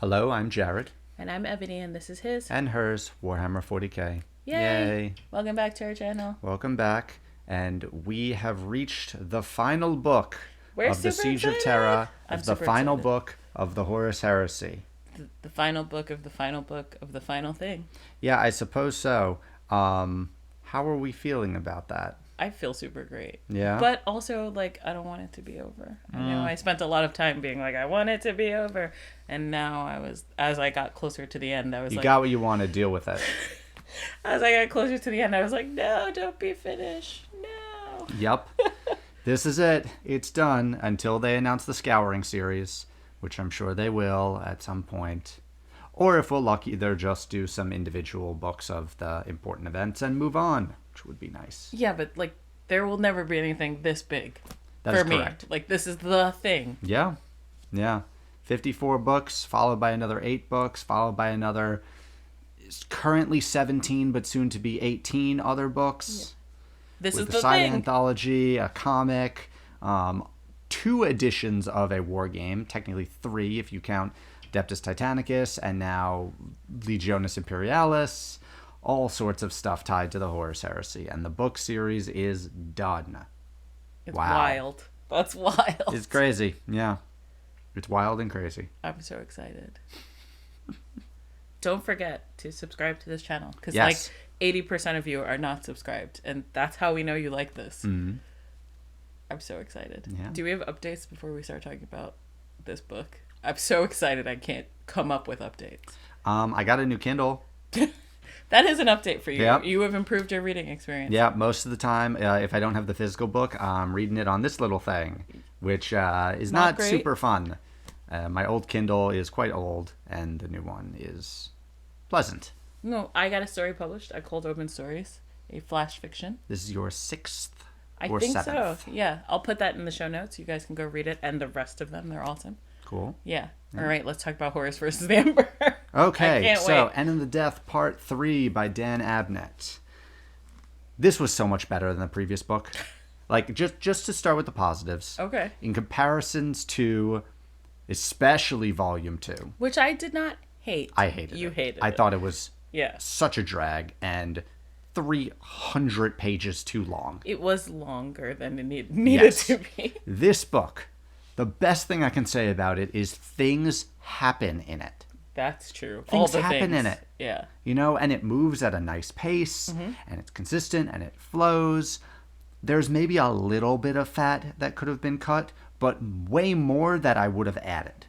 Hello, I'm Jared. And I'm Ebony, and this is his. And hers, Warhammer 40k. Yay! Welcome back to our channel. Welcome back. And we have reached the final book of the Siege of Tera, the final book of the Horus Heresy. The final book of the final book of the final thing. Yeah, I suppose so. How are we feeling about that? I feel super great. Yeah? But also, like, I don't want it to be over. I know I spent a lot of time being like, I want it to be over. And now as I got closer to the end, I was like... You got what you want to deal with it. As I got closer to the end, I was like, no, don't be finished. No. Yep. This is it. It's done until they announce the Scouring series, which I'm sure they will at some point. Or if we're lucky, they'll just do some individual books of the important events and move on, which would be nice. Yeah, but, like, there will never be anything this big That is correct. Me. Like, this is the thing. Yeah. Yeah. 54 books, followed by another 8 books, followed by another currently 17, but soon to be 18 other books. Yeah. This with is the side thing. anthology, a comic, 2 editions of a war game, technically 3 if you count Adeptus Titanicus, and now Legionis Imperialis, all sorts of stuff tied to the Horus Heresy. And the book series is done. It's wild. That's wild. It's crazy. Yeah. It's wild and crazy. I'm so excited. Don't forget to subscribe to this channel. Because, yes. like, 80% of you are not subscribed. And that's how we know you like this. Mm-hmm. I'm so excited. Yeah. Do we have updates before we start talking about this book? I'm so excited I can't come up with updates. I got a new Kindle. That is an update for you. Yep. You have improved your reading experience. Yeah, most of the time, if I don't have the physical book, I'm reading it on this little thing, which is not super fun. My old Kindle is quite old, and the new one is pleasant. No, I got a story published at Cold Open Stories, a flash fiction. This is your 6th or 7th? I think so, yeah. I'll put that in the show notes. You guys can go read it, and the rest of them. They're awesome. Cool. Yeah. All right, let's talk about Horus versus the Emperor. Okay, so End of the Death Part 3 by Dan Abnett. This was so much better than the previous book. Like, just to start with the positives. Okay. In comparisons to, especially Volume 2. Which I did not hate. I hated it. You hated it. I thought it was such a drag and 300 pages too long. It was longer than it needed to be. This book, the best thing I can say about it is things happen in it. That's true. Things happen in it. Yeah. You know, and it moves at a nice pace, and it's consistent, and it flows. There's maybe a little bit of fat that could have been cut, but way more that I would have added.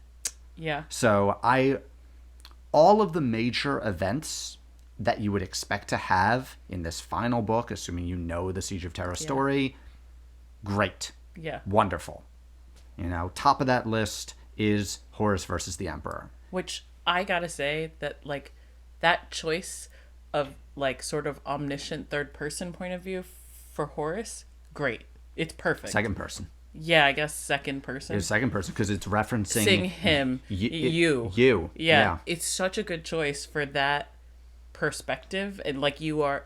Yeah. So all of the major events that you would expect to have in this final book, assuming you know the Siege of Tera story, great. Yeah. Wonderful. You know, top of that list is Horus versus the Emperor. Which I gotta say that, like, that choice of, like, sort of omniscient third person point of view for Horus, great. It's perfect. Second person. Yeah, I guess second person. It's second person because it's referencing Sing him. You. Yeah. It's such a good choice for that perspective, and like you are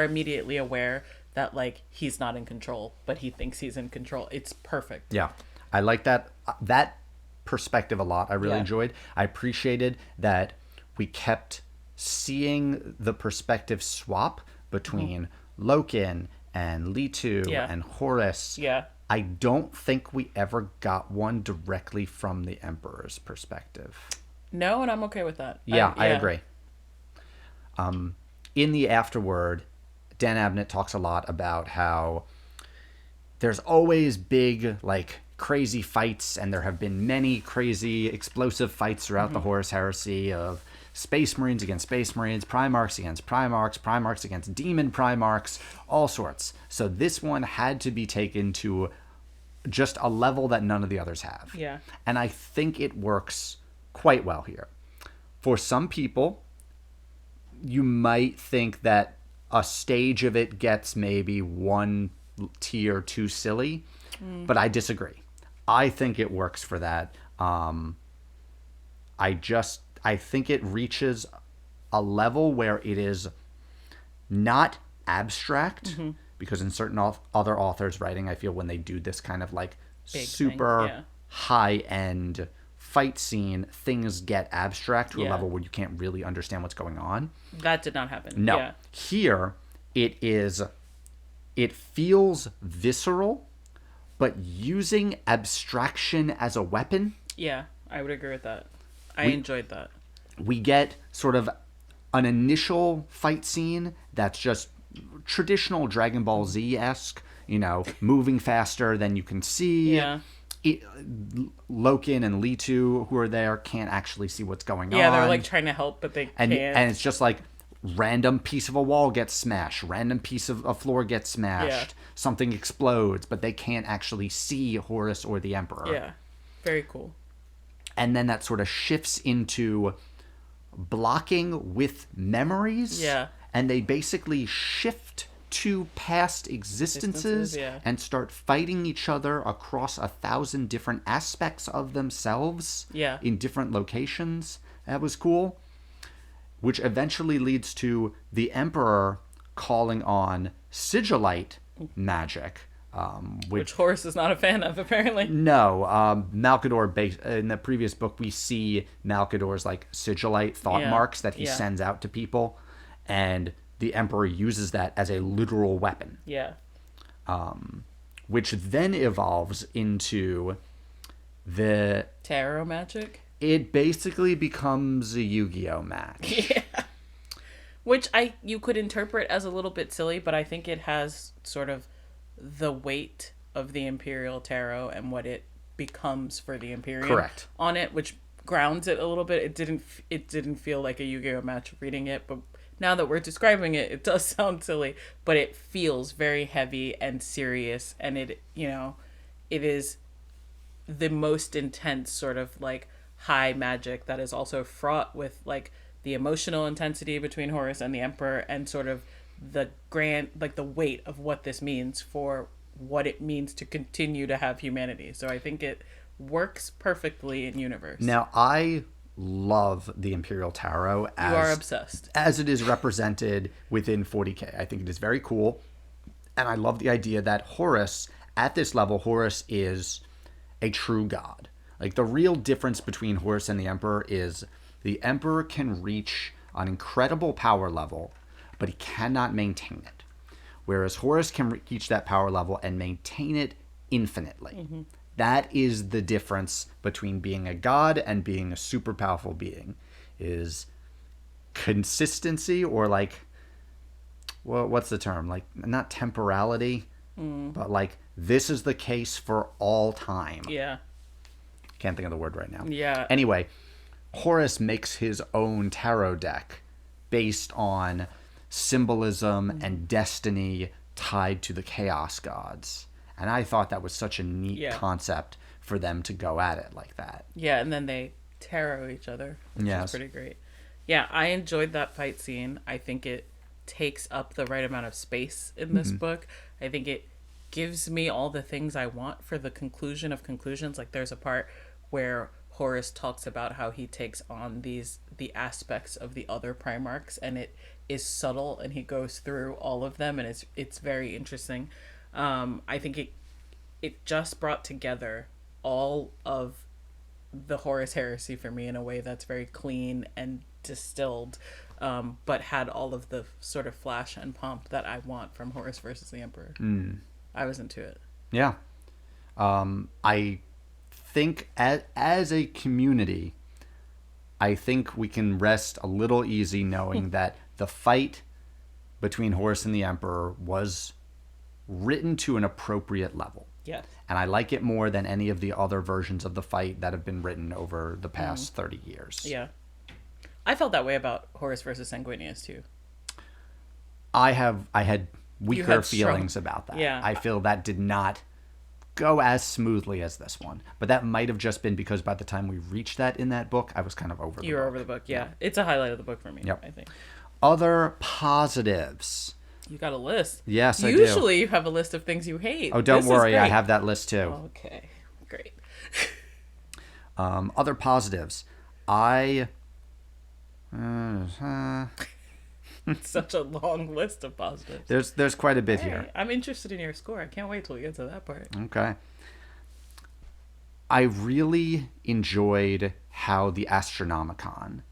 immediately aware that, like, he's not in control, but he thinks he's in control. It's perfect. Yeah. I like that perspective a lot. I really enjoyed. I appreciated that we kept seeing the perspective swap between Loken and Litu and Horus. Yeah. I don't think we ever got one directly from the Emperor's perspective. No, and I'm okay with that. I agree. In the afterword, Dan Abnett talks a lot about how there's always big, like, crazy fights, and there have been many crazy explosive fights throughout the Horus Heresy of Space Marines against Space Marines, Primarchs against Primarchs, Primarchs against Demon Primarchs, all sorts. So this one had to be taken to just a level that none of the others have. Yeah. And I think it works quite well here. For some people, you might think that a stage of it gets maybe one tier too silly, but I disagree. I think it works for that. I think it reaches a level where it is not abstract, because in certain other authors' writing, I feel when they do this kind of like big super thing, high-end fight scene, things get abstract to a Yeah. level where you can't really understand what's going on. That did not happen. No. Yeah. Here, it feels visceral, but using abstraction as a weapon. Yeah, I would agree with that. I enjoyed that. We get sort of an initial fight scene that's just traditional Dragon Ball Z-esque, moving faster than you can see. Yeah. Loken and Litu, who are there, can't actually see what's going on. Yeah, they're like trying to help, but they can't. And it's just like random piece of a wall gets smashed, random piece of a floor gets smashed, something explodes, but they can't actually see Horus or the Emperor. Yeah, very cool. And then that sort of shifts into blocking with memories. Yeah. And they basically shift to past existences and start fighting each other across 1,000 different aspects of themselves in different locations. That was cool. Which eventually leads to the Emperor calling on sigillite magic. Which Horus is not a fan of, apparently. No. Malkador, in the previous book, we see Malkador's like sigillite thought marks that he sends out to people. And the Emperor uses that as a literal weapon. Yeah. Which then evolves into the tarot magic. It basically becomes a Yu-Gi-Oh match. Yeah. Which you could interpret as a little bit silly, but I think it has sort of the weight of the Imperial Tarot and what it becomes for the Imperium. Correct. On it, which grounds it a little bit. It didn't feel like a Yu-Gi-Oh match reading it, but now that we're describing it, it does sound silly, but it feels very heavy and serious, and it is the most intense sort of like high magic that is also fraught with like the emotional intensity between Horus and the Emperor, and sort of the grand, like the weight of what this means for what it means to continue to have humanity. So I think it works perfectly in universe. Now, I love the Imperial Tarot as you are obsessed as it is represented within 40K. I think it is very cool, and I love the idea that Horus, at this level, Horus is a true god. Like, the real difference between Horus and the Emperor is the Emperor can reach an incredible power level, but he cannot maintain it, whereas Horus can reach that power level and maintain it infinitely. Mm-hmm. That is the difference between being a god and being a super powerful being, is consistency, or like, well, what's the term? Like, not temporality, but like, this is the case for all time. Yeah. Can't think of the word right now. Yeah. Anyway, Horus makes his own tarot deck based on symbolism and destiny tied to the chaos gods. And I thought that was such a neat concept for them to go at it like that. Yeah, and then they tarot each other, which is pretty great. Yeah, I enjoyed that fight scene. I think it takes up the right amount of space in this book. I think it gives me all the things I want for the conclusion of conclusions. Like, there's a part where Horus talks about how he takes on the aspects of the other Primarchs, and it is subtle, and he goes through all of them, and it's very interesting. I think it just brought together all of the Horus Heresy for me in a way that's very clean and distilled, but had all of the sort of flash and pomp that I want from Horus versus the Emperor. I was into it. Yeah. I think as a community, I think we can rest a little easy knowing that the fight between Horus and the Emperor was written to an appropriate level. Yes. And I like it more than any of the other versions of the fight that have been written over the past 30 years. Yeah. I felt that way about Horus versus Sanguinius too. I had weaker feelings about that. Yeah. I feel that did not go as smoothly as this one. But that might have just been because by the time we reached that in that book, I was kind of over the book. You were over the book, yeah. It's a highlight of the book for me, I think. Other positives. You got a list. Yes, I do. Usually you have a list of things you hate. Oh, don't worry. I have that list too. Okay, great. Other positives. It's such a long list of positives. There's quite a bit here. I'm interested in your score. I can't wait till we get to that part. Okay. I really enjoyed how the Astronomicon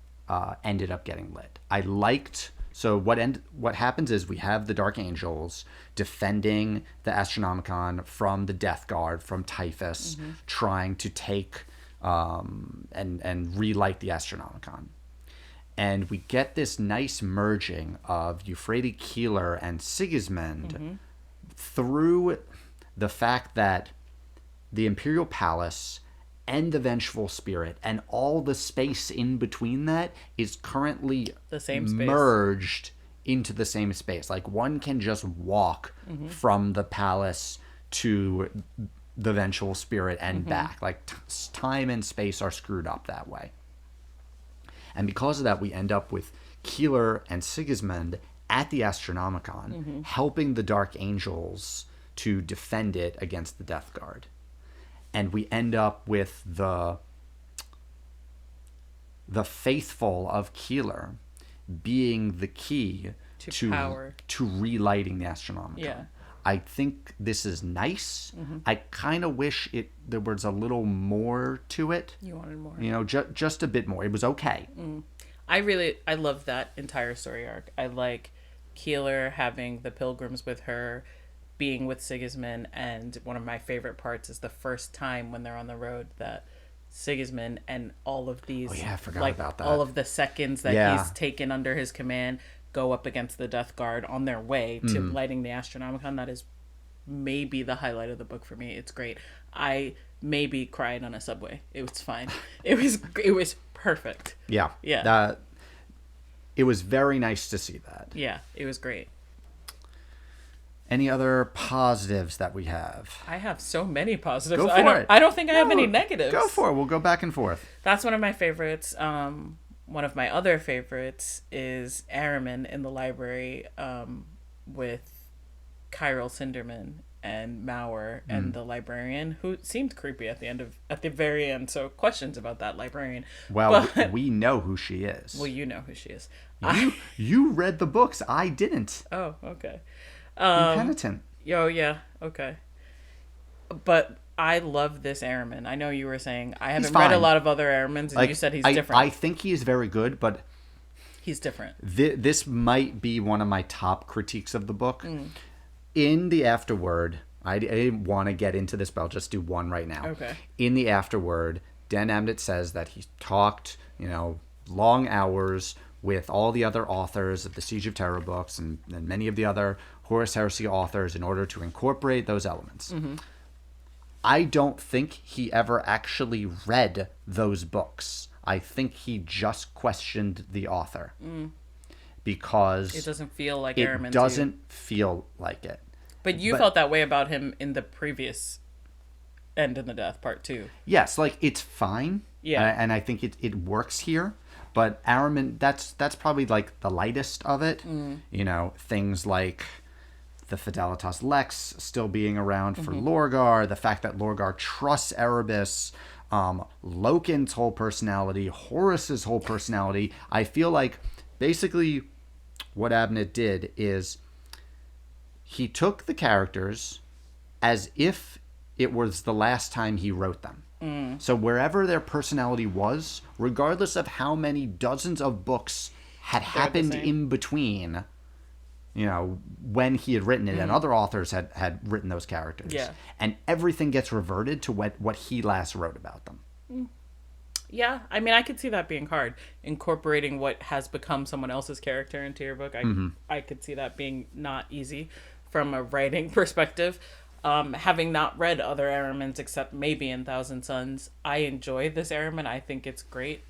ended up getting lit. I liked... So what happens is we have the Dark Angels defending the Astronomicon from the Death Guard, from Typhus, trying to take and relight the Astronomicon. And we get this nice merging of Euphrates Keeler and Sigismund through the fact that the Imperial Palace and the Vengeful Spirit and all the space in between that is currently the same space, merged into the same space. Like, one can just walk from the palace to the Vengeful Spirit and back. Like, time and space are screwed up that way. And because of that, we end up with Keeler and Sigismund at the Astronomicon, helping the Dark Angels to defend it against the Death Guard. And we end up with the faithful of Keeler being the key to relighting the Astronomicon. Yeah. I think this is nice. I kind of wish there was a little more to it. You wanted more. You know, just a bit more. It was okay. I love that entire story arc. I like Keeler having the pilgrims with her, being with Sigismund, and one of my favorite parts is the first time when they're on the road that Sigismund and all of these, I forgot about that. all of the seconds that he's taken under his command go up against the Death Guard on their way to lighting the Astronomicon. That is maybe the highlight of the book for me. It's great. I maybe cried on a subway. It was fine. It was perfect. Yeah. Yeah. It was very nice to see that. Yeah, it was great. Any other positives that we have? I have so many positives. Go for it. I don't think I have any negatives. Go for it. We'll go back and forth. That's one of my favorites. One of my other favorites is Araman in the library with Kyril Cinderman and Mauer and the librarian, who seemed creepy at the very end. So questions about that librarian. Well, we know who she is. Well, you know who she is. You read the books. I didn't. Oh, okay. Be penitent. Oh, yeah. Okay. But I love this Araman. I know you were saying I haven't read a lot of other Aramans, and you said he's different. I think he is very good, but he's different. This might be one of my top critiques of the book. In the afterword, I didn't want to get into this, but I'll just do one right now. Okay. In the afterword, Dan Abnett says that he talked, long hours with all the other authors of the Siege of Tera books and many of the other Horus Heresy authors in order to incorporate those elements. I don't think he ever actually read those books. I think he just questioned the author. Because it doesn't feel like Araman. It doesn't feel like it. But you felt that way about him in the previous End in the Death Part 2. Yes, it's fine. Yeah. And I think it works here. But Araman, that's probably like the lightest of it. Things like the Fidelitas Lex still being around for Lorgar, the fact that Lorgar trusts Erebus, Loken's whole personality, Horus's whole personality. I feel like basically what Abnett did is he took the characters as if it was the last time he wrote them. So wherever their personality was, regardless of how many dozens of books had happened in between, when he had written it, and other authors had written those characters. Yeah. And everything gets reverted to what he last wrote about them. Yeah, I mean, I could see that being hard, incorporating what has become someone else's character into your book. I could see that being not easy from a writing perspective. Having not read other Aramans except maybe in Thousand Suns, I enjoy this Araman. I think it's great.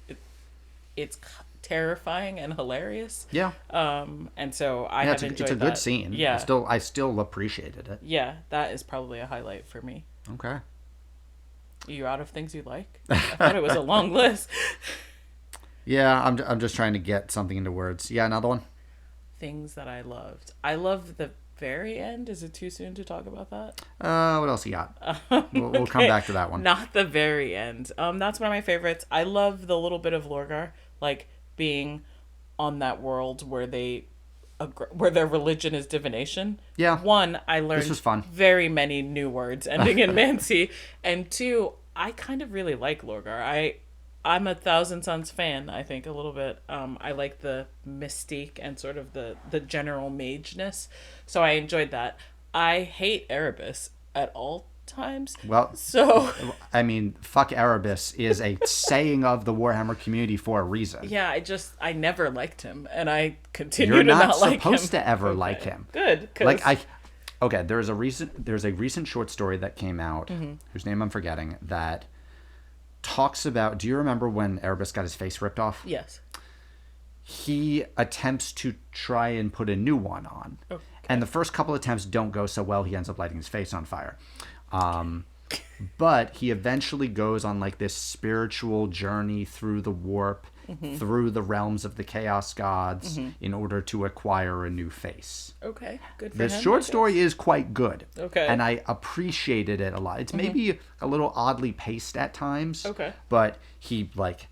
It's terrifying and hilarious. Yeah. And so I have enjoyed that. It's a good scene. Yeah. I still appreciated it. Yeah, that is probably a highlight for me. Okay. Are you out of things you like? I thought it was a long list. Yeah, I'm just trying to get something into words. Yeah, another one. Things that I loved. I love the very end. Is it too soon to talk about that? What else you got? We'll come back to that one. Not the very end. That's one of my favorites. I love the little bit of Lorgar, being on that world where their religion is divination. Yeah. One, I learned this was fun. very many new words ending in Mancy, and two, I kind of really like Lorgar. I'm a Thousand Sons fan, I think, a little bit. I like the mystique and sort of the general mageness. So I enjoyed that. I hate Erebus at all times. Well, so I mean, fuck Erebus is a saying of the Warhammer community for a reason. yeah, I never liked him, and I continue You're to not not like him. supposed to ever like him. Good, okay, there's a recent short story that came out whose name I'm forgetting that talks about. Do you remember when Erebus got his face ripped off? Yes. He attempts to try and put a new one on. Okay. And the first couple attempts don't go so well. He ends up lighting his face on fire. But he eventually goes on like this spiritual journey through the warp, through the realms of the Chaos Gods in order to acquire a new face. Okay, good for The him. short story is quite good. Okay. And I appreciated it a lot. It's maybe a little oddly paced at times. Okay. But he like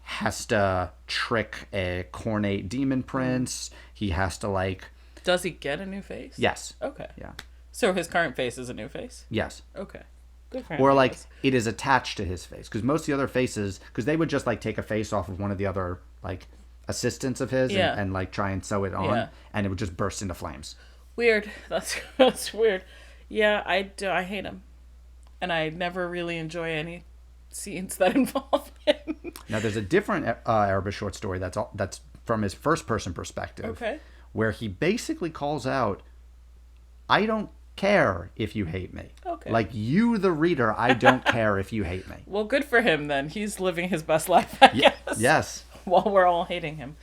has to trick a cornate demon prince. He has to like... Does he get a new face? Yes. Okay. Yeah. So his current face is a new face? Yes. Okay. Good for him. Or like it is attached to his face. Because most of the other faces... Because they would just like take a face off of one of the other like assistants of his and like try and sew it on. Yeah. And it would just burst into flames. Weird. That's weird. Yeah, I hate him. And I never really enjoy any scenes that involve him. Now there's a different Erebus short story that's from his first person perspective. Okay. Where he basically calls out, I don't care if you hate me. Okay. Like you, the reader, I don't care if you hate me. Well, good for him then. He's living his best life, I guess. Yes. While we're all hating him.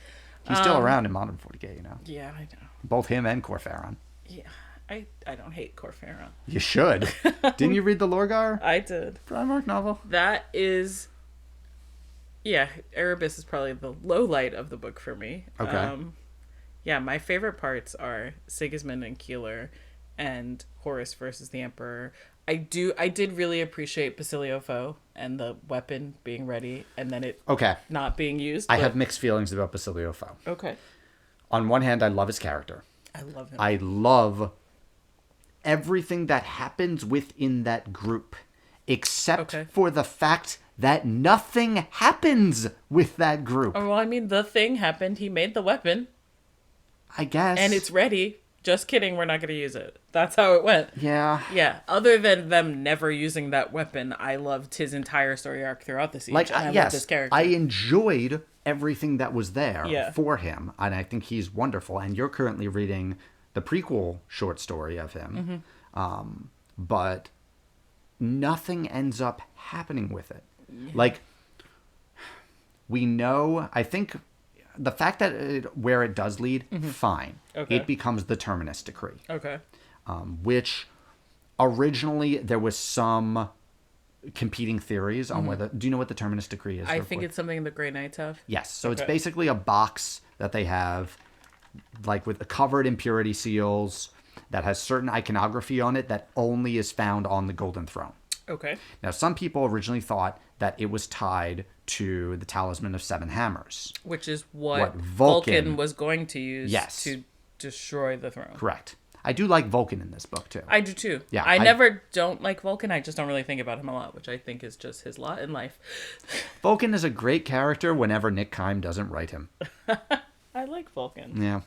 He's still around in Modern 40k, you know. Yeah, I know. Both him and Corferon. Yeah, I don't hate Corferon. You should. Didn't you read the Lorgar? I did. Primarch novel? That is... Yeah, Erebus is probably the low light of the book for me. Okay. Yeah, my favorite parts are Sigismund and Keeler and Horus versus the Emperor. I did really appreciate Basilio Foe and the weapon being ready and then it not being used. I have mixed feelings about Basilio Foe. Okay. On one hand, I love his character. I love him. I love everything that happens within that group, except for the fact that nothing happens with that group. Oh, well, I mean, the thing happened. He made the weapon. I guess. And it's ready. Just kidding, we're not going to use it. That's how it went. Yeah. Yeah. Other than them never using that weapon, I loved his entire story arc throughout the siege. Like, and I yes, loved his character. I enjoyed everything that was there for him, and I think he's wonderful. And you're currently reading the prequel short story of him, but nothing ends up happening with it. Yeah. Like, we know, I think... The fact that where it does lead, fine. Okay. It becomes the Terminus Decree. Okay. Which originally there was some competing theories on whether... Do you know what the Terminus Decree is? I think it's something the Grey Knights have. Yes. So it's basically a box that they have, like with covered impurity seals that has certain iconography on it that only is found on the Golden Throne. Okay. Now, some people originally thought that it was tied to the Talisman of Seven Hammers. Which is what Vulcan was going to use to destroy the throne. Correct. I do like Vulcan in this book, too. I do, too. Yeah, I never don't like Vulcan. I just don't really think about him a lot, which I think is just his lot in life. Vulcan is a great character whenever Nick Kime doesn't write him. I like Vulcan. Yeah.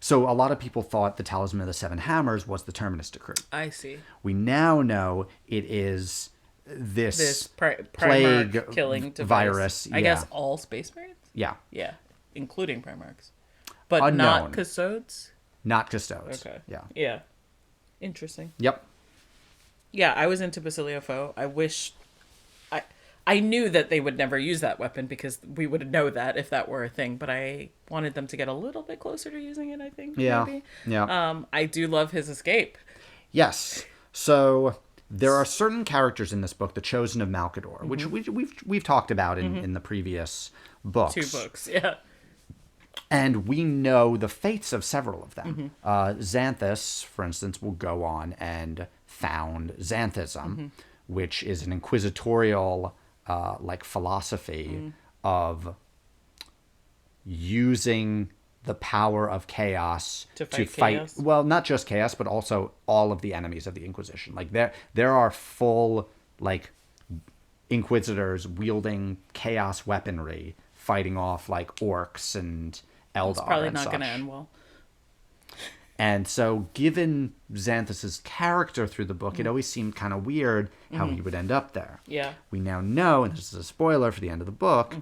So a lot of people thought the Talisman of the Seven Hammers was the Terminus Decree. I see. We now know it is this plague killing virus. I guess all Space Marines? Yeah. Yeah, including Primarchs. But Unknown. not Custodes? Not Custodes. Okay. Yeah. Yeah. Interesting. Yep. Yeah, I was into Basilio Foe. I knew that they would never use that weapon because we would know that if that were a thing, but I wanted them to get a little bit closer to using it, I think. Yeah. Maybe. Yeah. I do love his escape. Yes. So there are certain characters in this book, The Chosen of Malkador, which we've talked about in the previous books. 2 books, yeah. And we know the fates of several of them. Xanthus, for instance, will go on and found Xanthism, which is an inquisitorial philosophy of using the power of chaos To fight chaos? well, not just chaos, but also all of the enemies of the Inquisition. Like there are full like Inquisitors wielding chaos weaponry, fighting off like orcs and Eldar. It's probably not going to end well. And so, given Xanthus's character through the book, it always seemed kind of weird how he would end up there. Yeah. We now know, and this is a spoiler for the end of the book,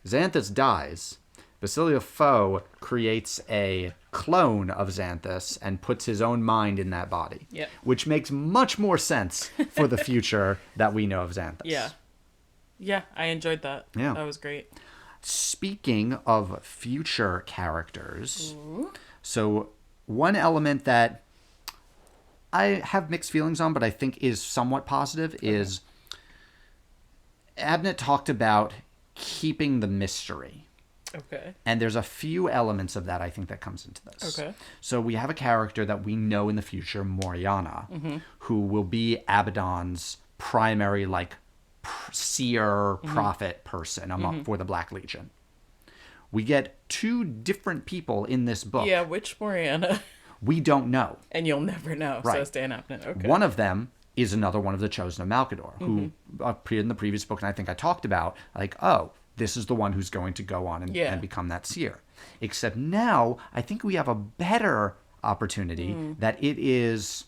Xanthus dies. Basilio Foe creates a clone of Xanthus and puts his own mind in that body. Yep. Which makes much more sense for the future that we know of Xanthus. Yeah. Yeah, I enjoyed that. Yeah. That was great. Speaking of future characters, so one element that I have mixed feelings on, but I think is somewhat positive, is Abnett talked about keeping the mystery. Okay. And there's a few elements of that I think that comes into this. Okay. So we have a character that we know in the future, Moriana, who will be Abaddon's primary, like, seer, prophet person for the Black Legion. We get two different people in this book. Yeah, which Moriana? We don't know. And you'll never know, Right. says Dan Abnett. Okay. One of them is another one of the Chosen of Malkador, who appeared in the previous book, and I think I talked about, like, oh, this is the one who's going to go on and become that seer. Except now, I think we have a better opportunity that it is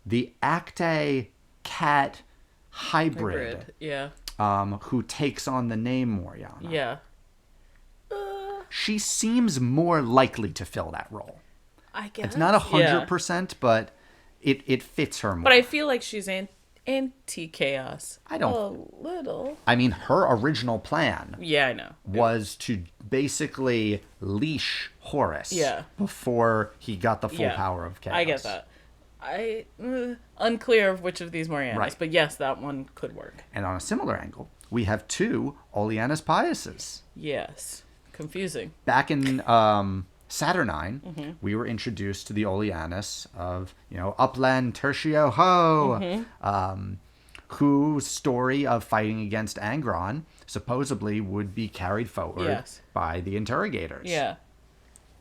the Acte Cat hybrid. Yeah. Who takes on the name Moriana. Yeah. She seems more likely to fill that role. I guess. It's not 100%, but it fits her more. But I feel like she's anti-chaos. I don't. A little. I mean, her original plan Yeah, I know. was to basically leash Horus before he got the full power of chaos. I get that. Unclear of which of these Morianas, Right. but yes, that one could work. And on a similar angle, we have two Oleanus Piuses. Yes. Confusing. Back in Saturnine, we were introduced to the Oleanus of, Upland Tertio Ho, whose story of fighting against Angron supposedly would be carried forward by the interrogators. Yeah.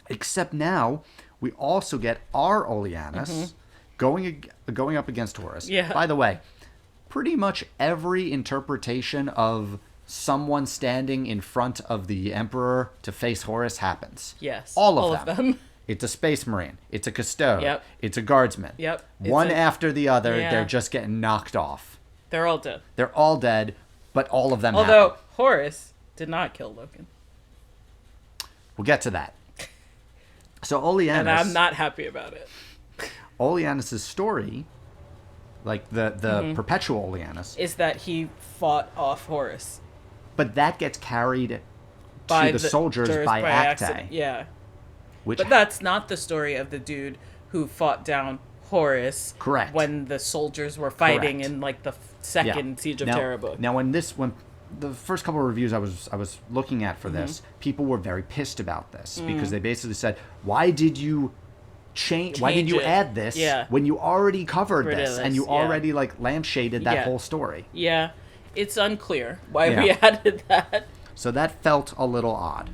Except now, we also get our Oleanus going up against Horus. Yeah. By the way, pretty much every interpretation of someone standing in front of the Emperor to face Horus happens. Yes. All of them. It's a Space Marine. It's a Custode. Yep. It's a Guardsman. Yep. One after the other, they're just getting knocked off. They're all dead. They're all dead, but all of them Although happen. Horus did not kill Loken. We'll get to that. So Oleanus... And I'm not happy about it. Oleanus' story, like the perpetual Oleanus... is that he fought off Horus. But that gets carried to the soldiers by Acte. Accident. Yeah. Which, but that's not the story of the dude who fought down Horus. Correct. When the soldiers were fighting in like the second Siege of Tera book. Now, when the first couple of reviews I was looking at for this, people were very pissed about this because they basically said, "Why did you change? Why did you add this when you already covered this and you already like lampshaded that whole story?" Yeah, it's unclear why we added that. So that felt a little odd.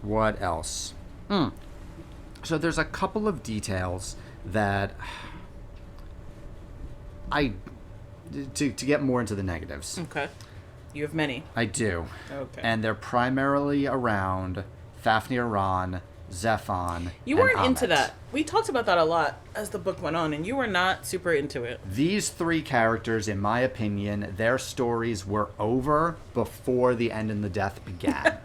What else? So there's a couple of details that to get more into the negatives. Okay. You have many. I do. Okay. And they're primarily around Fafnir Ron, Zephon, You weren't and into Amet. that. We talked about that a lot as the book went on, and you were not super into it. These three characters, in my opinion, their stories were over before the end and the death began.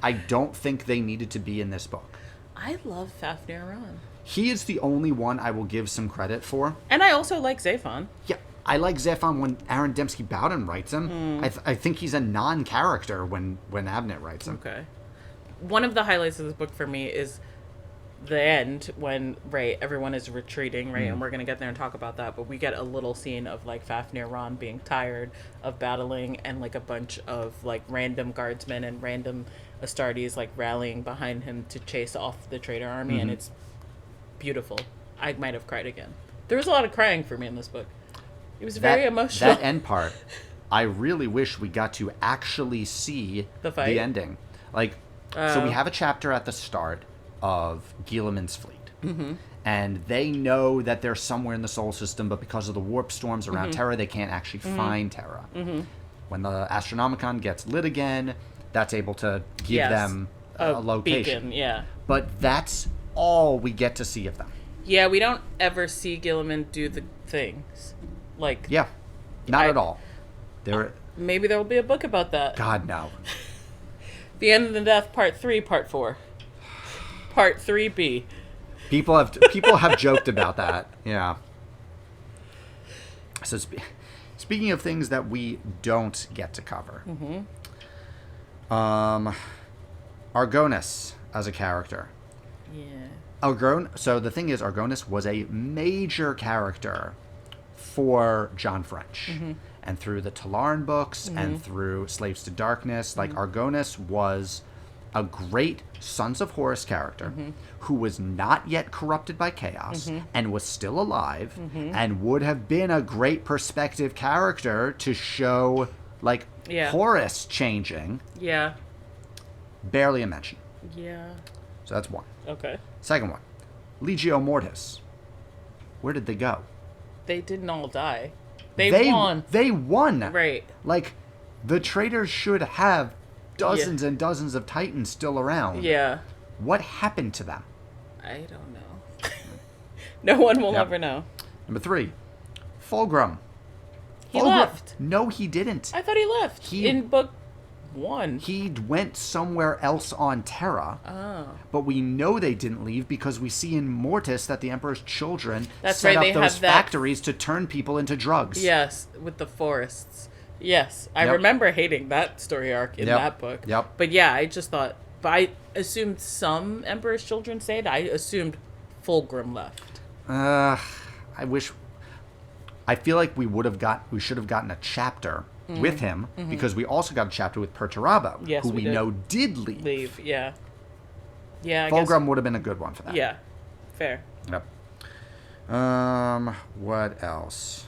I don't think they needed to be in this book. I love Fafnir Ron. He is the only one I will give some credit for. And I also like Zephon. Yeah, I like Zephon when Aaron Dembski-Bowden writes him. I think he's a non-character when Abnett writes him. Okay. One of the highlights of this book for me is the end when, everyone is retreating, and we're going to get there and talk about that, but we get a little scene of, like, Fafnir Ron being tired of battling and, like, a bunch of, like, random guardsmen and random Astartes, like, rallying behind him to chase off the traitor army, and it's beautiful. I might have cried again. There was a lot of crying for me in this book. It was very emotional. That end part I really wish we got to actually see the fight? The ending. Like, so we have a chapter at the start of Guilliman's fleet. Mm-hmm. And they know that they're somewhere in the solar system, but because of the warp storms around Terra, they can't actually find Terra. Mm-hmm. When the Astronomicon gets lit again, that's able to give them a location. Beacon, yeah. But that's all we get to see of them. Yeah, we don't ever see Guilliman do the things. Like, yeah, not at all. Maybe there will be a book about that. God, no. The End of the Death, Part 3, Part 4. Part 3B. People have joked about that. Yeah. So speaking of things that we don't get to cover, Argonis as a character. Yeah. So the thing is, Argonis was a major character for John French. Mm-hmm. And through the Talaran books and through Slaves to Darkness, like Argonis was a great Sons of Horus character who was not yet corrupted by chaos and was still alive and would have been a great perspective character to show, like, Horus changing. Yeah. Barely a mention. Yeah. So that's one. Okay. Second one. Legio Mortis. Where did they go? They didn't all die. They won. They won. Right. Like, the traitors should have dozens and dozens of Titans still around. Yeah. What happened to them? I don't know. No one will ever know. Number 3. Fulgrim. He left. No, he didn't. I thought he left in book 1. He went somewhere else on Terra. Oh. But we know they didn't leave because we see in Mortis that the Emperor's children That's set right, up those factories to turn people into drugs. Yes, with the forests. Yes, I remember hating that story arc in that book. Yep. But yeah, I just thought, but I assumed some Emperor's children stayed. I assumed Fulgrim left. I feel like we should have gotten a chapter with him because we also got a chapter with Perturabo, who we know did leave. Yeah. Yeah, Fulgrim would have been a good one for that. Yeah, fair. Yep. What else?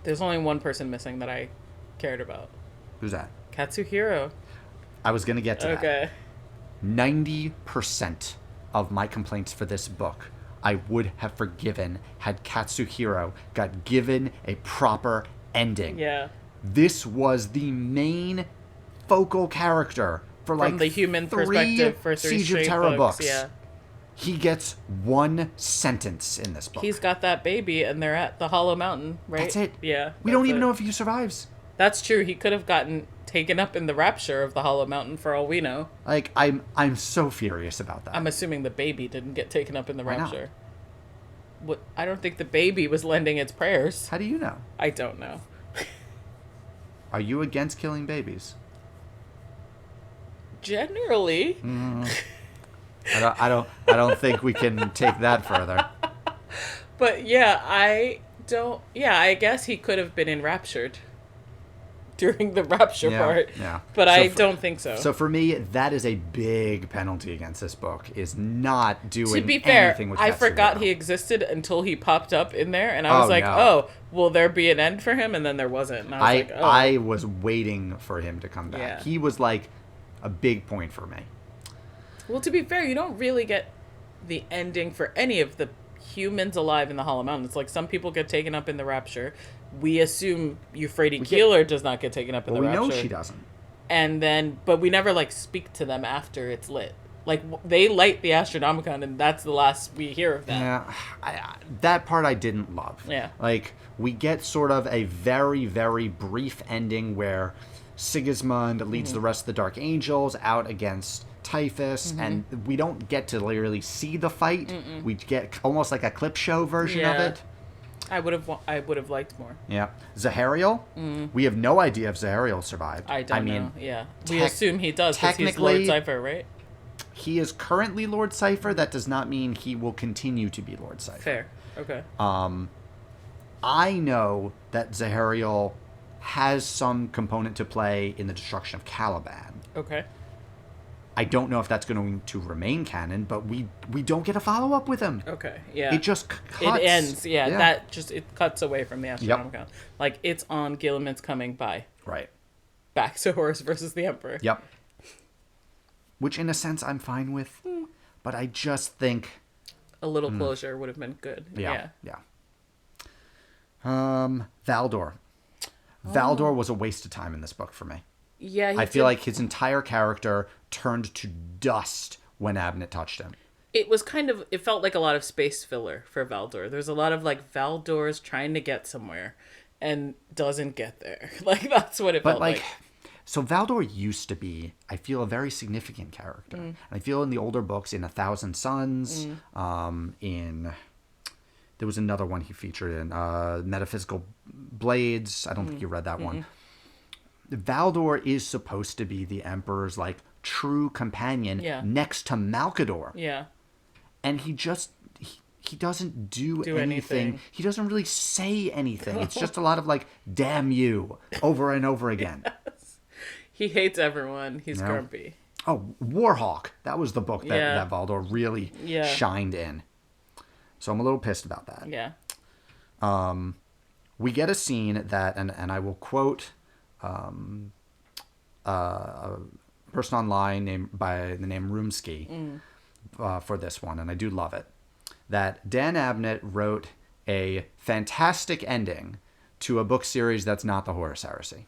There's only one person missing that I cared about. Who's that? Katsuhiro. I was going to get to that. Okay. 90% of my complaints for this book I would have forgiven had Katsuhiro got given a proper ending. Yeah. This was the main focal character for From the human perspective for 3 Siege of Tera books. Yeah. He gets one sentence in this book. He's got that baby, and they're at the Hollow Mountain, right? That's it. Yeah. We don't even know if he survives. That's true. He could have gotten taken up in the rapture of the Hollow Mountain for all we know. Like, I'm so furious about that. I'm assuming the baby didn't get taken up in the rapture. What? I don't think the baby was lending its prayers. How do you know? I don't know. Are you against killing babies? Generally. I don't think we can take that further. But yeah, I guess he could have been enraptured during the rapture part. Yeah. But I don't think so. So for me, that is a big penalty against this book, is not doing anything with To be fair, Katsuhiro. I forgot he existed until he popped up in there, and I was will there be an end for him? And then there wasn't. And I was waiting for him to come back. Yeah. He was like a big point for me. Well, to be fair, you don't really get the ending for any of the humans alive in the Hollow Mountain. It's like some people get taken up in the rapture. We assume Euphrates Keeler does not get taken up in the rapture. We know she doesn't. And then, but we never speak to them after it's lit. Like, they light the Astronomicon, and that's the last we hear of them. Yeah, that part I didn't love. Yeah. Like, we get sort of a very, very brief ending where Sigismund leads the rest of the Dark Angels out against Typhus, and we don't get to really see the fight. We get almost like a clip show version of it. I would have liked more. Yeah. Zahariel, we have no idea if Zahariel survived. I don't know. Yeah. We assume he does because he's Lord Cypher, right? He is currently Lord Cypher. That does not mean he will continue to be Lord Cypher. Fair. Okay. I know that Zahariel has some component to play in the destruction of Caliban. Okay. I don't know if that's going to remain canon, but we don't get a follow-up with him. Okay, yeah. It just cuts. It ends, yeah. That just, it cuts away from the astronomical. Yep. Like, it's on Gilliman's Coming by. Right. Back to Horus versus the Emperor. Yep. Which, in a sense, I'm fine with. But I just think... A little closure would have been good. Yeah. Valdor. Valdor was a waste of time in this book for me. Yeah, I feel like his entire character turned to dust when Abnett touched him. It was kind of, it felt like a lot of space filler for Valdor. There's a lot of, like, Valdor's trying to get somewhere and doesn't get there. Like, that's what it felt like. So Valdor used to be, I feel, a very significant character. And I feel in the older books, in A Thousand Suns, there was another one he featured in, Metaphysical Blades. I don't think you read that one. Valdor is supposed to be the Emperor's, like, true companion next to Malkador. Yeah. And he just, he doesn't do anything. He doesn't really say anything. It's just a lot of, like, damn you, over and over again. He hates everyone. He's grumpy. Oh, Warhawk. That was the book that Valdor really shined in. So I'm a little pissed about that. Yeah. We get a scene that, and I will quote a person online by the name Roomski for this one, and I do love it, that Dan Abnett wrote a fantastic ending to a book series that's not the Horus Heresy.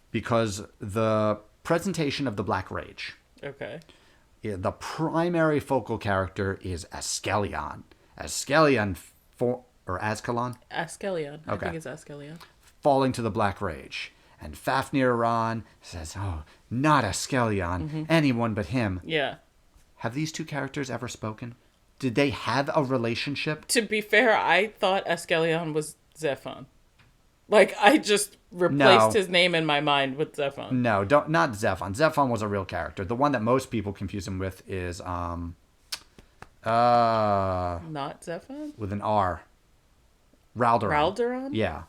Because the presentation of the Black Rage, the primary focal character is Askelion. Askelion, or Ascalon? Askelion. I think it's Askelion. Falling to the Black Rage. And Fafnir Ron says, oh, not Askelion, anyone but him. Yeah. Have these two characters ever spoken? Did they have a relationship? To be fair, I thought Askelion was Zephon. Like, I just replaced his name in my mind with Zephon. No, not Zephon. Zephon was a real character. The one that most people confuse him with is not Zephon? With an R. Raldoron. Raldoron? Yeah.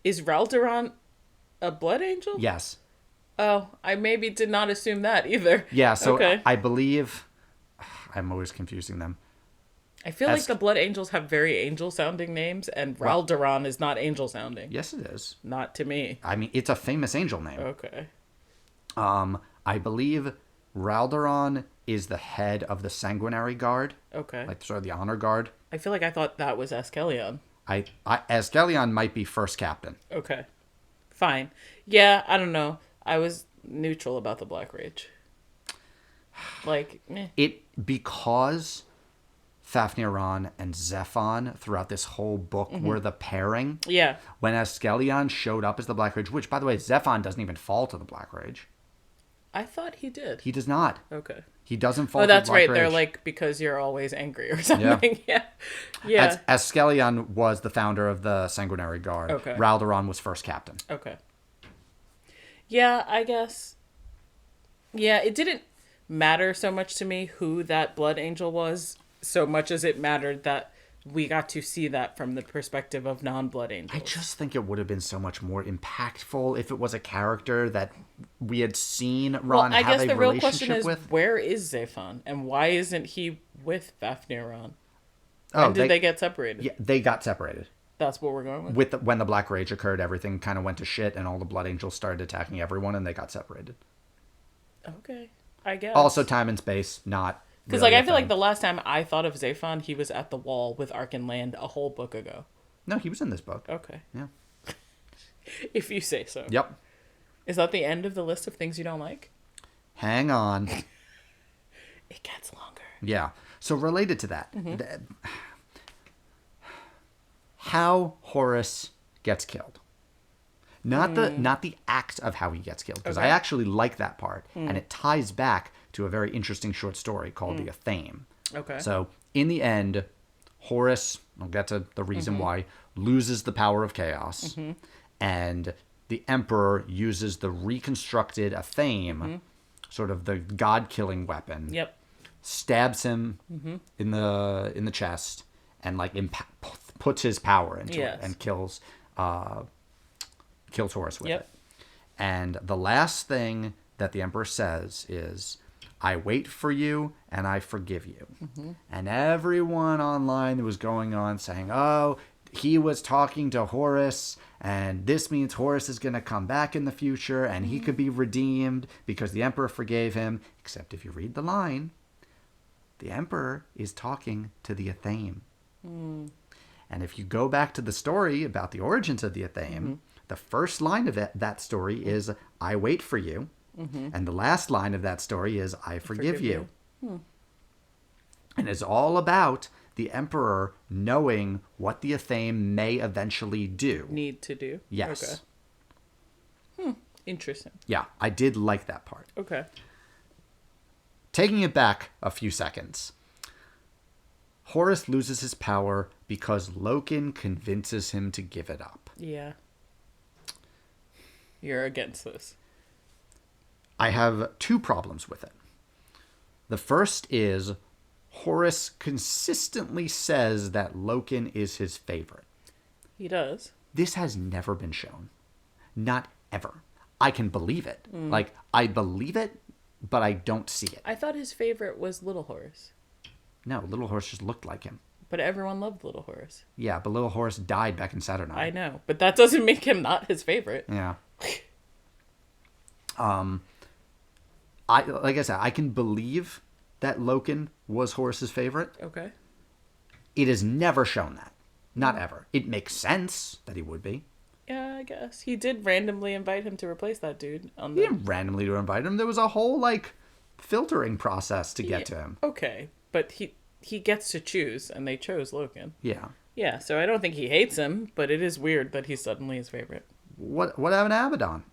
Is Raldoron a blood angel? Yes. Oh, I maybe did not assume that either. Yeah, so I believe... I'm always confusing them. I feel like the blood angels have very angel-sounding names, and Raldoron is not angel-sounding. Yes, it is. Not to me. I mean, it's a famous angel name. Okay. I believe Raldoron is the head of the Sanguinary Guard. Okay. Like, sort of the honor guard. I feel like I thought that was Askelion. Askelion might be first captain. Okay. Fine. Yeah, I don't know. I was neutral about the Black Rage. Like, because Fafnir Ron and Zephon throughout this whole book were the pairing. Yeah. When Askelion showed up as the Black Rage, which, by the way, Zephon doesn't even fall to the Black Rage. I thought he did. He does not. Okay. He doesn't fall to the Black Rage. Oh, that's right. They're like, because you're always angry or something. Yeah. Askelion was the founder of the Sanguinary Guard. Okay. Raldoron was first captain. Okay. Yeah, I guess. Yeah, it didn't matter so much to me who that blood angel was, so much as it mattered that we got to see that from the perspective of non-blood angels. I just think it would have been so much more impactful if it was a character that we had seen Ron have a relationship with. I guess the real question is, where is Zephon, and why isn't he with Fafnir Ron? And did they get separated? Yeah, they got separated. That's what we're going with? When the Black Rage occurred, everything kind of went to shit, and all the blood angels started attacking everyone, and they got separated. Okay, I guess. Also, time and space, not... Because, like, I feel like the last time I thought of Zephon, he was at the wall with Ark and Land a whole book ago. No, he was in this book. Okay. Yeah. If you say so. Yep. Is that the end of the list of things you don't like? Hang on. It gets longer. Yeah. So, related to that, how Horus gets killed. Not the act of how he gets killed, because I actually like that part, and it ties back to a very interesting short story called The Athame. Okay. So, in the end, Horus, I'll get to the reason why, loses the power of chaos, and the Emperor uses the reconstructed Athame, sort of the god-killing weapon, stabs him in the chest, and like puts his power into it, and kills Horus with it. And the last thing that the Emperor says is, I wait for you and I forgive you. Mm-hmm. And everyone online was going on saying, oh, he was talking to Horus, and this means Horus is going to come back in the future, and he could be redeemed because the Emperor forgave him. Except if you read the line, the Emperor is talking to the Athame. Mm. And if you go back to the story about the origins of the Athame, the first line of that story is, I wait for you. Mm-hmm. And the last line of that story is, I forgive you. And it's all about the Emperor knowing what the Athame may eventually do. Need to do? Yes. Okay. Interesting. Yeah, I did like that part. Okay. Taking it back a few seconds. Horus loses his power because Loken convinces him to give it up. Yeah. You're against this. I have two problems with it. The first is Horus consistently says that Loken is his favorite. He does. This has never been shown. Not ever. I can believe it. Like, I believe it, but I don't see it. I thought his favorite was Little Horus. No, Little Horus just looked like him. But everyone loved Little Horus. Yeah, but Little Horus died back in Saturn. I know, but that doesn't make him not his favorite. Yeah. Like I said, I can believe that Loken was Horus's favorite. Okay. It is never shown that. Not ever. It makes sense that he would be. Yeah, I guess. He did randomly invite him to replace that dude. He didn't randomly invite him. There was a whole, filtering process to get to him. Okay, but he gets to choose, and they chose Loken. Yeah. Yeah, so I don't think he hates him, but it is weird that he's suddenly his favorite. What happened to Abaddon?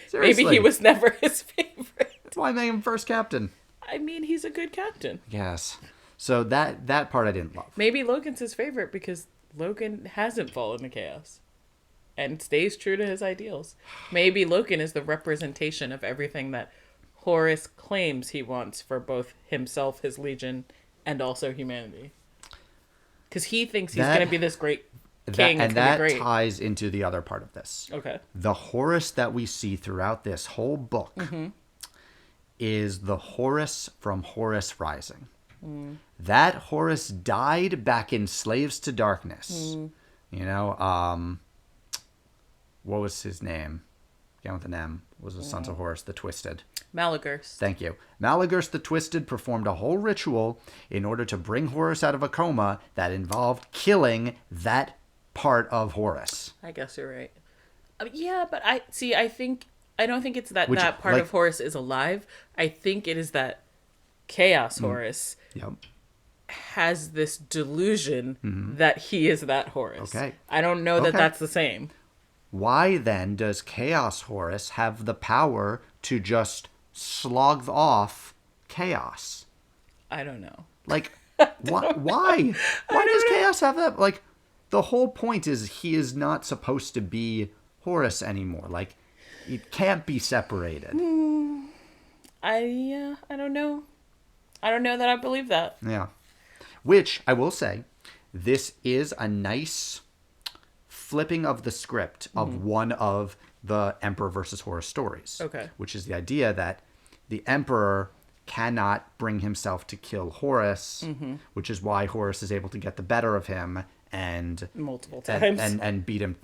Seriously. Maybe he was never his favorite. That's why I made him first captain. I mean, he's a good captain. Yes. So that part I didn't love. Maybe Logan's his favorite because Logan hasn't fallen to chaos and stays true to his ideals. Maybe Logan is the representation of everything that Horus claims he wants for both himself, his legion, and also humanity. Because he thinks he's going to be this great king. And that ties into the other part of this. Okay. The Horus that we see throughout this whole book is the Horus from Horus Rising. That Horus died back in Slaves to Darkness. You know, what was his name? Again with an M. Was the Sons of Horus, the Twisted. Malagurst. Thank you. Malagurst the Twisted performed a whole ritual in order to bring Horus out of a coma that involved killing that part of Horus. I guess you're right. Yeah, but I don't think it's that part of Horus is alive. I think it is that Chaos Horus has this delusion that he is that Horus. Okay. I don't know that that's the same. Why then does Chaos Horus have the power to just slog off Chaos? I don't know. Why? Why does Chaos have that? The whole point is he is not supposed to be Horus anymore. It can't be separated. I don't know. I don't know that I believe that. Yeah. Which, I will say, this is a nice flipping of the script of one of the Emperor versus Horus stories. Okay. Which is the idea that the Emperor cannot bring himself to kill Horus, which is why Horus is able to get the better of him and multiple times and beat him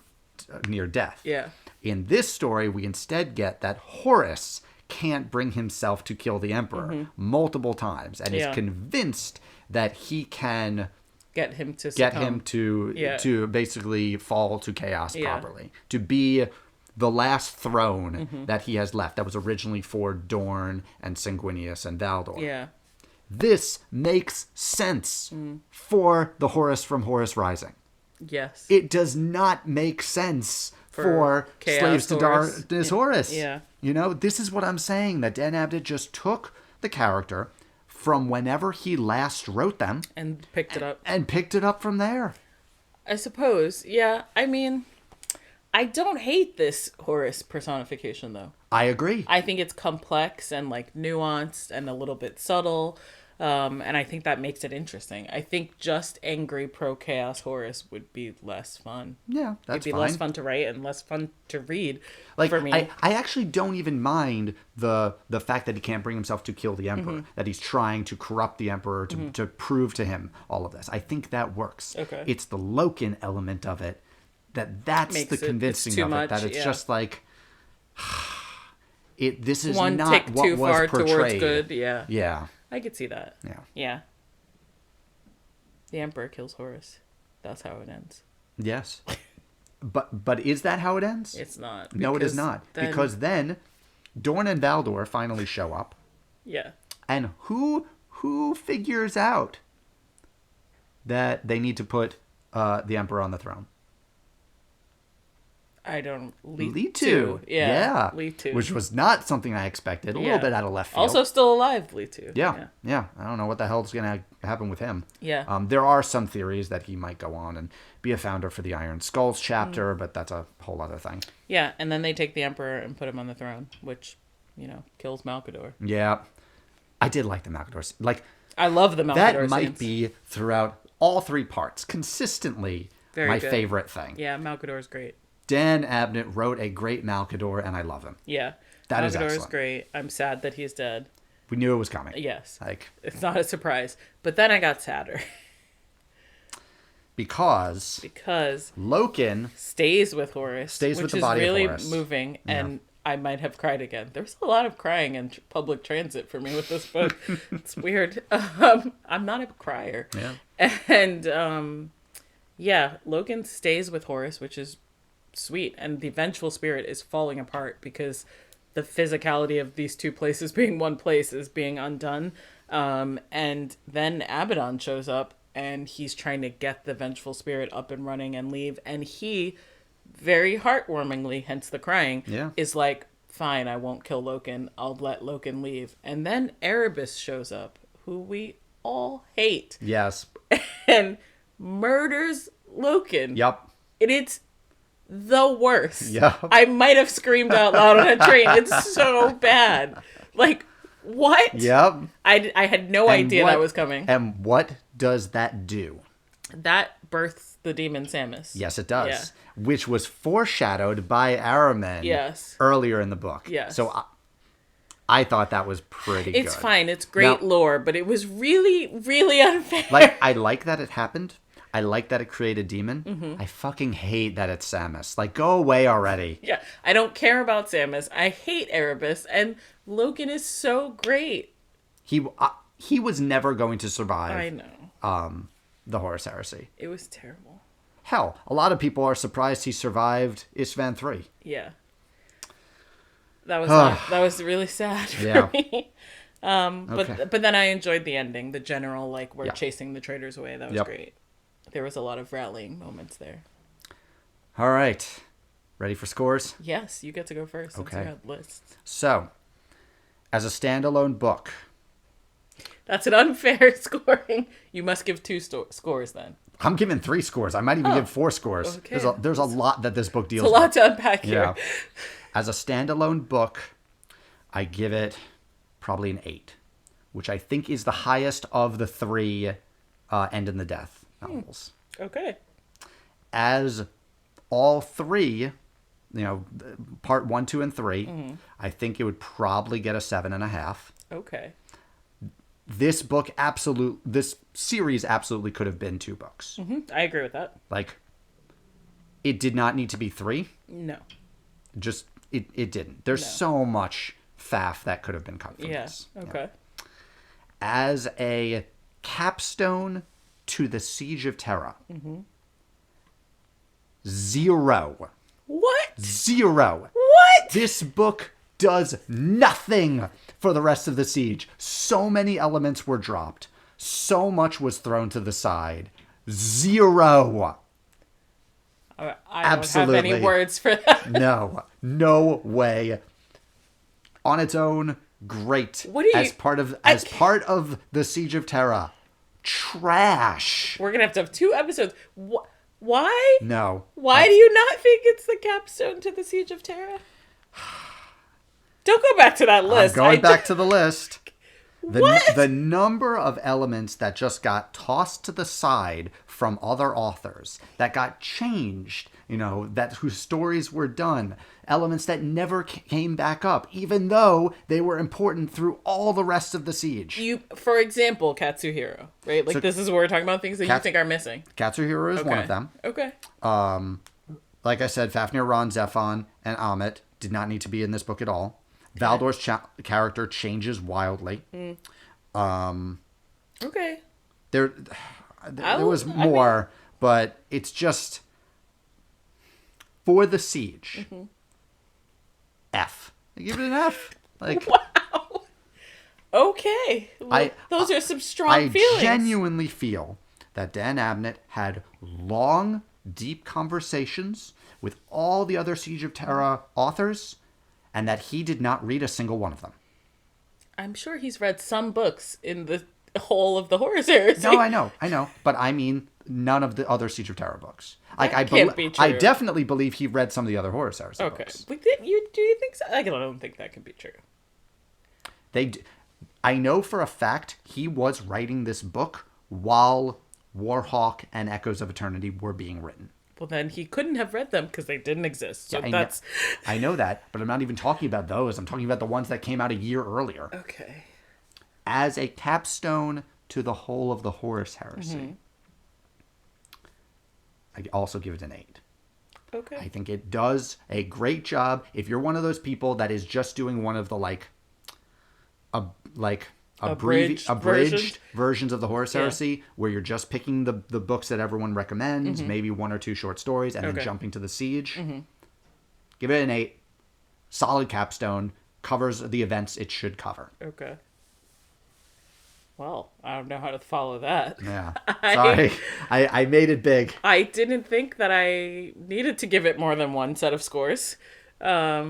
near death. Yeah. In this story, we instead get that Horus can't bring himself to kill the Emperor multiple times and is convinced that he can get him to to basically fall to chaos properly, to be the last throne that he has left that was originally for Dorne and Sanguinius and Valdor. Yeah. This makes sense for the Horus from Horus Rising. Yes. It does not make sense for Slaves to Darkness Horus. Yeah. You know, this is what I'm saying, that Dan Abnett just took the character from whenever he last wrote them and picked it up. And picked it up from there. I suppose. Yeah. I mean, I don't hate this Horus personification, though. I agree. I think it's complex and nuanced and a little bit subtle. And I think that makes it interesting. I think just angry pro-chaos Horus would be less fun. Yeah, that's It'd be fine. less fun to write and less fun to read Like, for me. I actually don't even mind the fact that he can't bring himself to kill the Emperor, that he's trying to corrupt the Emperor to prove to him all of this. I think that works. Okay. It's the Loken element of it that's Makes the convincing it's too of much, it, that it's yeah. just like, this is One not tick what too was far portrayed. towards good. Yeah. Yeah. I could see that. Yeah. Yeah. The Emperor kills Horus. That's how it ends. Yes. But is that how it ends? It's not. No, it is not. Then, Because then Dorn and Valdor finally show up. yeah. And who figures out that they need to put the Emperor on the throne? I don't... Leetu. Yeah. Leetu. Which was not something I expected. A little bit out of left field. Also still alive, Leetu. Yeah. I don't know what the hell is going to happen with him. Yeah. There are some theories that he might go on and be a founder for the Iron Skulls chapter, but that's a whole other thing. Yeah, and then they take the Emperor and put him on the throne, which, kills Malkador. Yeah. I did like the Malkador. Like, I love the Malkador that might scenes. be throughout all three parts consistently my good. favorite thing. Yeah, Malkador's great. Dan Abnett wrote a great Malkador, and I love him. Yeah. That is Malkador is excellent. great. I'm sad that he's dead. We knew it was coming. Yes. Like, It's not a surprise. But then I got sadder. because Loken stays with Horus. Stays with the body of Which is really Horus. moving, and I might have cried again. There's a lot of crying in public transit for me with this book. It's weird. I'm not a crier. Yeah. And, Logan stays with Horus, which is sweet. And the vengeful spirit is falling apart because the physicality of these two places being one place is being undone. And then Abaddon shows up, and he's trying to get the vengeful spirit up and running and leave. And he, very heartwarmingly, hence the crying, is like, fine, I won't kill Loken. I'll let Loken leave. And then Erebus shows up, who we all hate. Yes. And murders Loken. Yep. And it's the worst. Yep. I might have screamed out loud on a train. It's so bad. Like, what? Yep. I had no idea that was coming. And what does that do? That births the demon Samus. Yes, it does. Yeah. Which was foreshadowed by Aramen earlier in the book. Yes. So I thought that was pretty good. It's fine. It's great lore, but it was really, really unfair. Like, I like that it happened. I like that it created demon. Mm-hmm. I fucking hate that it's Samus. Like, go away already. Yeah, I don't care about Samus. I hate Erebus, and Loken is so great. He was never going to survive. I know. The Horus Heresy. It was terrible. Hell, a lot of people are surprised he survived Isstvan 3. Yeah. That was really sad for me. But then I enjoyed the ending, the general, like, we're chasing the traitors away. That was great. There was a lot of rallying moments there. All right. Ready for scores? Yes, you get to go first. Okay. Since you had lists. So, as a standalone book. That's an unfair scoring. You must give two scores then. I'm giving 3 scores. I might even give 4 scores. Okay. There's a lot that this book deals It's a with. lot to unpack here. Yeah. As a standalone book, I give it probably an 8, which I think is the highest of the 3 End in the Death novels. Okay. As all 3, part 1, 2, and 3, I think it would probably get a 7.5. Okay. This series absolutely could have been 2 books. Mm-hmm. I agree with that. Like, it did not need to be 3. No. Just, it didn't. There's so much faff that could have been cut from this. Okay. As a capstone to the Siege of Tera. 0. What? 0. What? This book does nothing for the rest of the siege. So many elements were dropped. So much was thrown to the side. 0. I don't have any words for that. No way. On its own, great. What do you... As part of the Siege of Tera, trash. We're gonna have 2 episodes. Why? No. Why do you not think it's the capstone to the Siege of Tera? Don't go back to that list. I'm going back to the list. The number of elements that just got tossed to the side from other authors, that got changed, that whose stories were done, elements that never came back up, even though they were important through all the rest of the siege. For example, Katsuhiro, right? Like, so, this is where we're talking about things that you think are missing. Katsuhiro is one of them. Okay. Like I said, Fafnir, Ron, Zephon, and Amit did not need to be in this book at all. Valdor's character changes wildly. Okay. There was more, but it's just for the siege. F. I give it an F. Like, wow. Okay. Well, those are some strong feelings. I genuinely feel that Dan Abnett had long, deep conversations with all the other Siege of Tera authors, and that he did not read a single one of them. I'm sure he's read some books in the whole of the Horus Heresy. No, I know. But I mean, none of the other Siege of Tera books. Like, can't be true. I definitely believe he read some of the other Horus Heresy books. Okay. Do you think so? I don't think that can be true. I know for a fact he was writing this book while Warhawk and Echoes of Eternity were being written. Well, then he couldn't have read them because they didn't exist. So I know that, but I'm not even talking about those. I'm talking about the ones that came out a year earlier. Okay. As a capstone to the whole of the Horus Heresy, I also give it an 8. Okay. I think it does a great job. If you're one of those people that is just doing one of the abridged versions of the Horus Heresy, where you're just picking the books that everyone recommends, maybe 1 or 2 short stories, and then jumping to the siege. Give it an 8. Solid capstone. Covers the events it should cover. Okay. Well, I don't know how to follow that. Yeah. Sorry. I made it big. I didn't think that I needed to give it more than one set of scores. As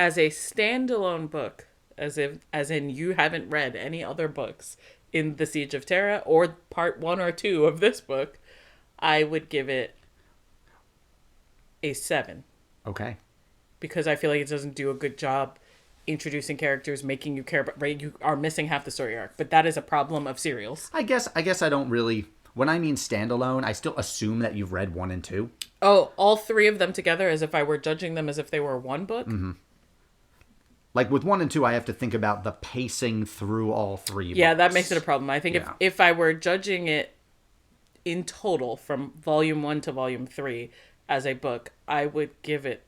a standalone book, as in you haven't read any other books in the Siege of Tera or part 1 or 2 of this book, I would give it a 7. Okay. Because I feel like it doesn't do a good job introducing characters, making you care about, right? You are missing half the story arc, but that is a problem of serials. I guess I don't really, when I mean standalone, I still assume that you've read 1 and 2. Oh, all 3 of them together, as if I were judging them as if they were one book? Mm-hmm. Like with 1 and 2, I have to think about the pacing through all 3 books. Yeah, that makes it a problem. I think if I were judging it in total from volume 1 to volume 3 as a book, I would give it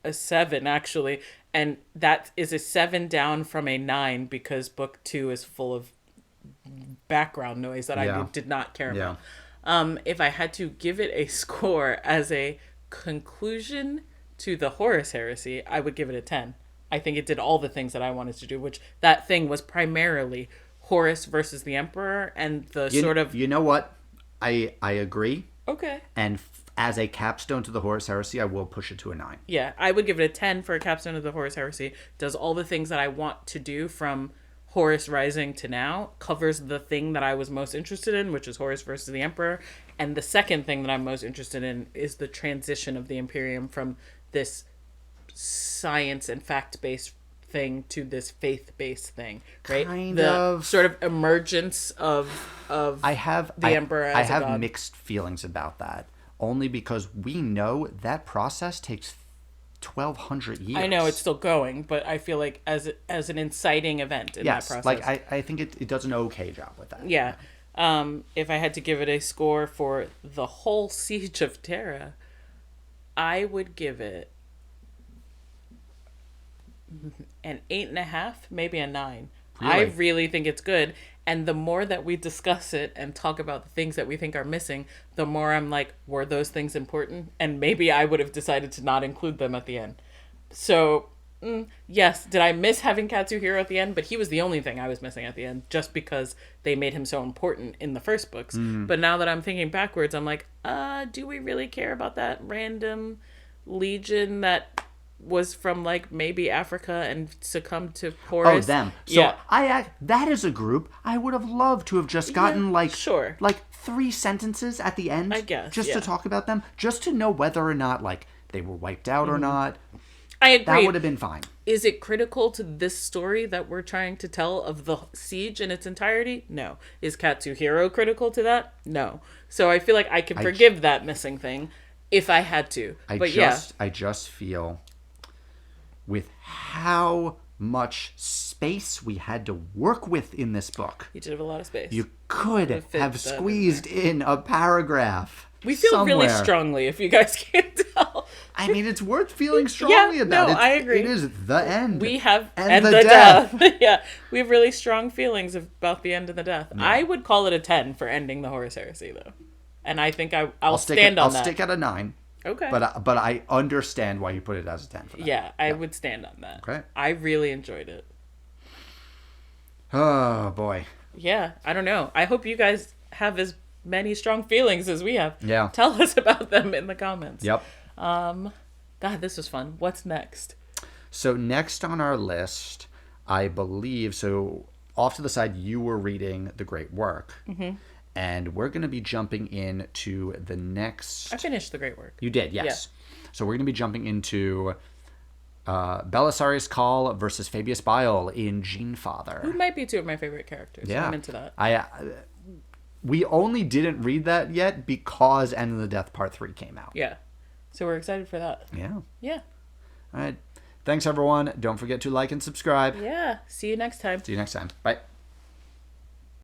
a 7, actually. And that is a 7 down from a 9 because book 2 is full of background noise that I did not care about. If I had to give it a score as a conclusion to the Horus Heresy, I would give it a 10. I think it did all the things that I wanted to do, which that thing was primarily Horus versus the Emperor and the sort of... You know what? I agree. Okay. And as a capstone to the Horus Heresy, I will push it to a 9. Yeah, I would give it a 10 for a capstone to the Horus Heresy. Does all the things that I want to do from Horus Rising to now, covers the thing that I was most interested in, which is Horus versus the Emperor. And the second thing that I'm most interested in is the transition of the Imperium from this science and fact-based thing to this faith-based thing, right? The sort of emergence of the Emperor as a god. I have mixed feelings about that, only because we know that process takes 1,200 years. I know it's still going, but I feel like as an inciting event in that process. Like I think it does an okay job with that. Yeah. If I had to give it a score for the whole Siege of Tera, I would give it an 8.5, maybe a 9. Really? I really think it's good. And the more that we discuss it and talk about the things that we think are missing, the more I'm like, were those things important? And maybe I would have decided to not include them at the end. So, yes, did I miss having Katsuhiro at the end? But he was the only thing I was missing at the end, just because they made him so important in the first books. But now that I'm thinking backwards, I'm like, do we really care about that random legion that was from like maybe Africa and succumbed to Horus? Oh, them. So that is a group I would have loved to have just gotten like 3 sentences at the end, I guess, just to talk about them, just to know whether or not like they were wiped out or not. I agree. That would have been fine. Is it critical to this story that we're trying to tell of the siege in its entirety? No. Is Katsuhiro critical to that? No. So I feel like I can forgive that missing thing if I had to. I just feel with how much space we had to work with in this book. You did have a lot of space. You could have squeezed in a paragraph. We feel somewhere. Really strongly, if you guys can't tell. I mean, it's worth feeling strongly about. No, I agree. It is the end. We have and the death. Yeah, we have really strong feelings about the end and the death. Yeah. I would call it a 10 for ending the Horus Heresy, though, and I think I'll stand on that. I'll stick at a 9. Okay. But I understand why you put it as a 10 for that. Yeah, I would stand on that. Okay. I really enjoyed it. Oh boy. Yeah, I don't know. I hope you guys have as many strong feelings as we have. Yeah. Tell us about them in the comments. Yep. God, this was fun. What's next? So next on our list, I believe, so off to the side, you were reading The Great Work. Mm-hmm. And we're going to be jumping into the next... I finished The Great Work. You did, yes. Yeah. So we're going to be jumping into Belisarius Cawl versus Fabius Bile in Genefather. Who might be two of my favorite characters. Yeah. I'm into that. We only didn't read that yet because End of the Death Part 3 came out. Yeah. So we're excited for that. Yeah. Yeah. All right. Thanks, everyone. Don't forget to like and subscribe. Yeah. See you next time. Bye.